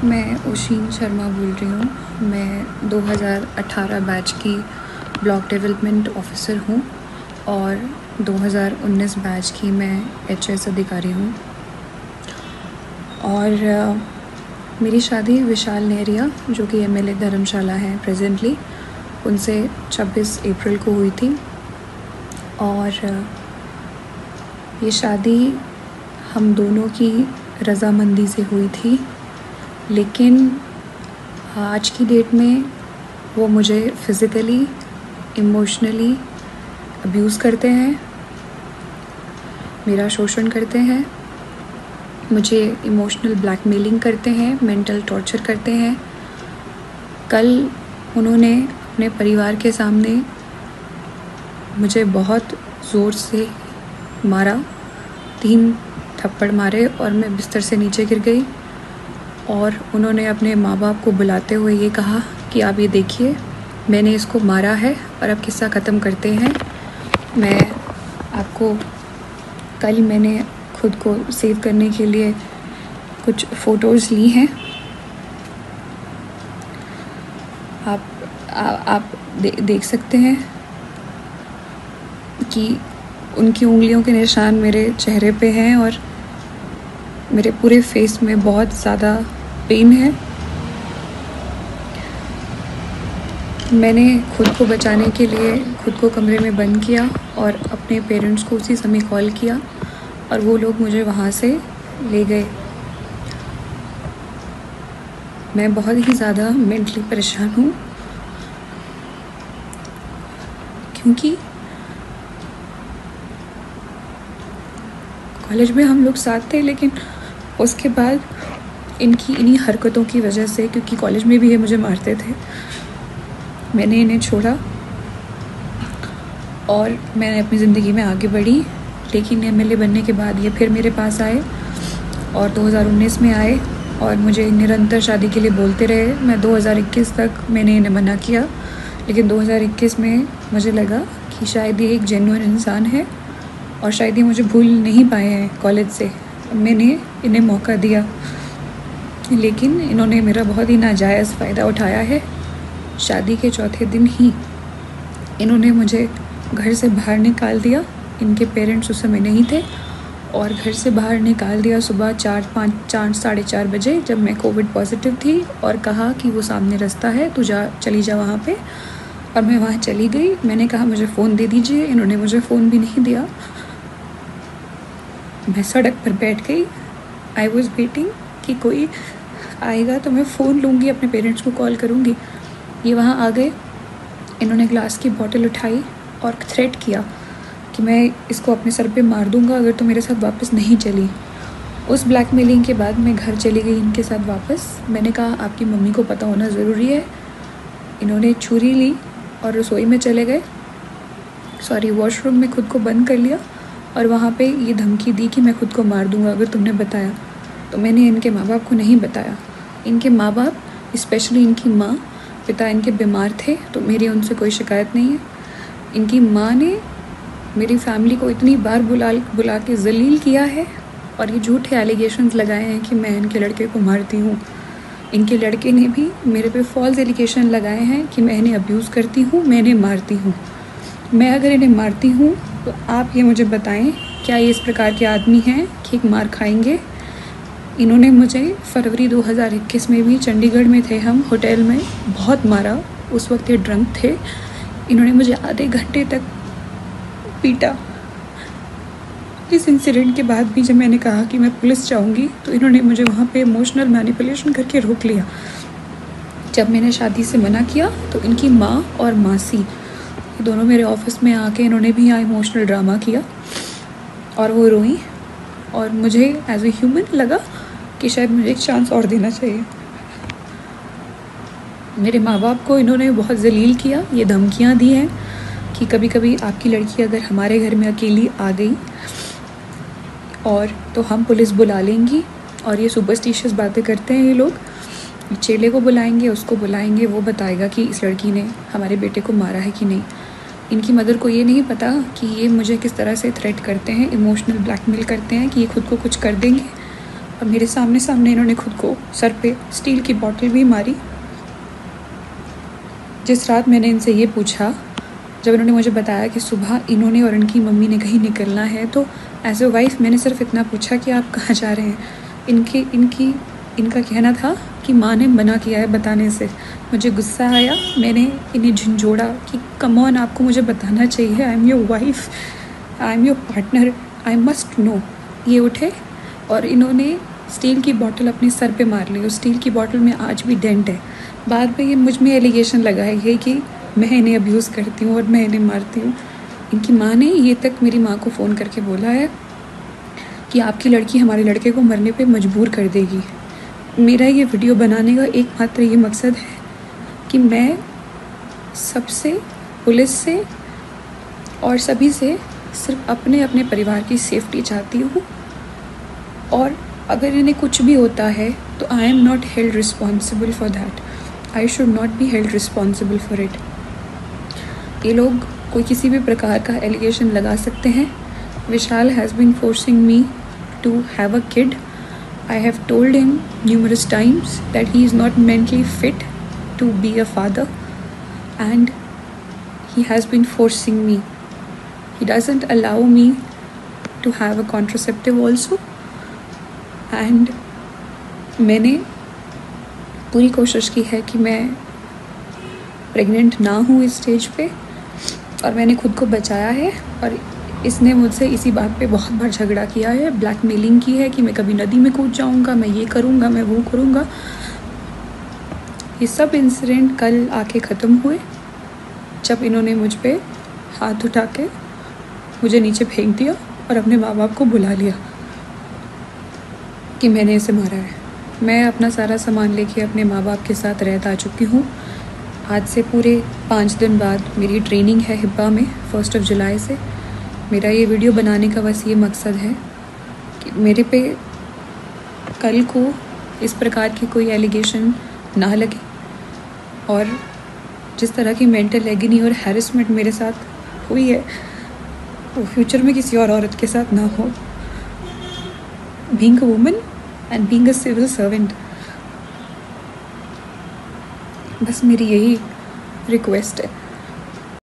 मैं ओशीन शर्मा बोल रही हूँ। मैं 2018 बैच की ब्लॉक डेवलपमेंट ऑफिसर हूँ और 2019 बैच की मैं एचएस अधिकारी हूँ। और मेरी शादी विशाल नेहरिया जो कि एमएलए धर्मशाला हैं प्रेजेंटली, उनसे 26 अप्रैल को हुई थी। और ये शादी हम दोनों की रज़ामंदी से हुई थी, लेकिन आज की डेट में वो मुझे फ़िज़िकली, इमोशनली अब्यूज़ करते हैं, मेरा शोषण करते हैं, मुझे इमोशनल ब्लैकमेलिंग करते हैं, मेंटल टॉर्चर करते हैं। कल उन्होंने अपने परिवार के सामने मुझे बहुत ज़ोर से मारा, 3 थप्पड़ मारे और मैं बिस्तर से नीचे गिर गई। और उन्होंने अपने माँ बाप को बुलाते हुए ये कहा कि आप ये देखिए, मैंने इसको मारा है और अब किस्सा ख़त्म करते हैं। मैं आपको कल मैंने खुद को सेव करने के लिए कुछ फ़ोटोज़ ली हैं, आप देख सकते हैं कि उनकी उंगलियों के निशान मेरे चेहरे पे हैं और मेरे पूरे फेस में बहुत ज़्यादा पेन है। मैंने खुद को बचाने के लिए खुद को कमरे में बंद किया और अपने पेरेंट्स को उसी समय कॉल किया और वो लोग मुझे वहाँ से ले गए। मैं बहुत ही ज़्यादा मेंटली परेशान हूँ, क्योंकि कॉलेज में हम लोग साथ थे, लेकिन उसके बाद इन्हीं हरकतों की वजह से, क्योंकि कॉलेज में भी ये मुझे मारते थे, मैंने इन्हें छोड़ा और मैंने अपनी ज़िंदगी में आगे बढ़ी। लेकिन एमएलए बनने के बाद ये फिर मेरे पास आए और 2019 में आए और मुझे निरंतर शादी के लिए बोलते रहे। मैं 2021 तक मैंने इन्हें मना किया, लेकिन 2021 में मुझे लगा कि शायद ये एक जेन्युइन इंसान है और शायद ये मुझे भूल नहीं पाए हैं कॉलेज से। मैंने इन्हें मौका दिया, लेकिन इन्होंने मेरा बहुत ही नाजायज़ फ़ायदा उठाया है। शादी के चौथे दिन ही इन्होंने मुझे घर से बाहर निकाल दिया। इनके पेरेंट्स उस समय नहीं थे और घर से बाहर निकाल दिया सुबह 4 साढ़े 4 बजे, जब मैं कोविड पॉजिटिव थी, और कहा कि वो सामने रास्ता है, तू चली जा वहाँ पे। और मैं वहाँ चली गई। मैंने कहा मुझे फ़ोन दे दीजिए, इन्होंने मुझे फ़ोन भी नहीं दिया। मैं सड़क पर बैठ गई। आई वॉज़ वेटिंग कि कोई आएगा तो मैं फ़ोन लूँगी, अपने पेरेंट्स को कॉल करूँगी। ये वहाँ आ गए। इन्होंने ग्लास की बॉटल उठाई और थ्रेट किया कि मैं इसको अपने सर पे मार दूँगा अगर तो मेरे साथ वापस नहीं चली। उस ब्लैकमेलिंग के बाद मैं घर चली गई इनके साथ वापस। मैंने कहा आपकी मम्मी को पता होना ज़रूरी है। इन्होंने छुरी ली और रसोई में चले गए, वॉशरूम में खुद को बंद कर लिया और वहाँ पे ये धमकी दी कि मैं खुद को मार दूँगा अगर तुमने बताया। तो मैंने इनके माँ बाप को नहीं बताया। इनके माँ बाप, स्पेशली इनकी माँ, पिता इनके बीमार थे, तो मेरी उनसे कोई शिकायत नहीं है। इनकी माँ ने मेरी फैमिली को इतनी बार बुला के जलील किया है और ये झूठे एलिगेशंस लगाए हैं कि मैं इनके लड़के को मारती हूँ। इनके लड़के ने भी मेरे पे फॉल्स एलिगेशन लगाए हैं कि मैं इन्हें अब्यूज़ करती हूँ, मैं इन्हें मारती हूँ। मैं अगर इन्हें मारती हूँ तो आप ये मुझे बताएं, क्या ये इस प्रकार के आदमी हैं कि एक मार खाएंगे? इन्होंने मुझे फरवरी 2021 में भी, चंडीगढ़ में थे हम होटल में, बहुत मारा। उस वक्त ये ड्रंक थे। इन्होंने मुझे आधे घंटे तक पीटा। इस इंसिडेंट के बाद भी जब मैंने कहा कि मैं पुलिस जाऊंगी तो इन्होंने मुझे वहाँ पे इमोशनल मैनिपुलेशन करके रोक लिया। जब मैंने शादी से मना किया तो इनकी माँ और मासी दोनों मेरे ऑफिस में आके इन्होंने भी यहाँ इमोशनल ड्रामा किया और वो रोई। और मुझे एज ए ह्यूमन लगा कि शायद मुझे एक चांस और देना चाहिए। मेरे माँ बाप को इन्होंने बहुत जलील किया। ये धमकियाँ दी हैं कि कभी कभी आपकी लड़की अगर हमारे घर में अकेली आ गई और तो हम पुलिस बुला लेंगी। और ये सुपरस्टिशियस बातें करते हैं ये लोग। चेले को बुलाएंगे, उसको बुलाएंगे, वो बताएगा कि इस लड़की ने हमारे बेटे को मारा है कि नहीं। इनकी मदर को ये नहीं पता कि ये मुझे किस तरह से थ्रेट करते हैं, इमोशनल ब्लैकमेल करते हैं कि ये खुद को कुछ कर देंगे और मेरे सामने सामने इन्होंने खुद को सर पे स्टील की बॉटल भी मारी। जिस रात मैंने इनसे ये पूछा, जब इन्होंने मुझे बताया कि सुबह इन्होंने और इनकी मम्मी ने कहीं निकलना है, तो एज ए वाइफ मैंने सिर्फ इतना पूछा कि आप कहाँ जा रहे हैं। इनका कहना था कि माँ ने मना किया है बताने से। मुझे गुस्सा आया, मैंने इन्हें झंझोड़ा कि कम ऑन, आपको मुझे बताना चाहिए, I am your wife, I am your partner, I must know. ये उठे और इन्होंने स्टील की बोतल अपने सर पे मार ली। उस स्टील की बोतल में आज भी डेंट है। बाद में ये मुझ में एलिगेशन लगाई है कि मैं इन्हें अब्यूज़ करती हूँ और मैं इन्हें मारती हूँ। इनकी माँ ने ये तक मेरी माँ को फ़ोन करके बोला है कि आपकी लड़की हमारे लड़के को मरने पे मजबूर कर देगी। मेरा ये वीडियो बनाने का एकमात्र ये मकसद है कि मैं सबसे, पुलिस से और सभी से सिर्फ अपने अपने परिवार की सेफ्टी चाहती हूँ। और अगर इन्हें कुछ भी होता है तो I am not held responsible for that, I should not be held responsible for it. ये लोग कोई किसी भी प्रकार का एलिगेशन लगा सकते हैं। Vishal has been forcing me to have a kid. I have told him numerous times that he is not mentally fit to be a father, and he has been forcing me. He doesn't allow me to have a contraceptive also, and मैंने पूरी कोशिश की है कि मैं pregnant ना हूँ इस स्टेज पे, और मैंने खुद को बचाया है। और इसने मुझसे इसी बात पे बहुत बार झगड़ा किया है, ब्लैकमेलिंग की है कि मैं कभी नदी में कूद जाऊंगा, मैं ये करूंगा, मैं वो करूंगा। ये सब इंसिडेंट कल आके ख़त्म हुए जब इन्होंने मुझ पे हाथ उठा के मुझे नीचे फेंक दिया और अपने माँ बाप को बुला लिया कि मैंने इसे मारा है। मैं अपना सारा सामान लेके अपने माँ बाप के साथ रहत आ चुकी हूँ। आज से पूरे 5 दिन बाद मेरी ट्रेनिंग है हिब्बा में 1 जुलाई से। मेरा ये वीडियो बनाने का बस ये मकसद है कि मेरे पे कल को इस प्रकार की कोई एलिगेशन ना लगे, और जिस तरह की मेंटल एगनी और हैरेसमेंट मेरे साथ हुई है वो फ्यूचर में किसी और औरत के साथ ना हो। Being a woman and being a civil servant, बस मेरी यही रिक्वेस्ट है।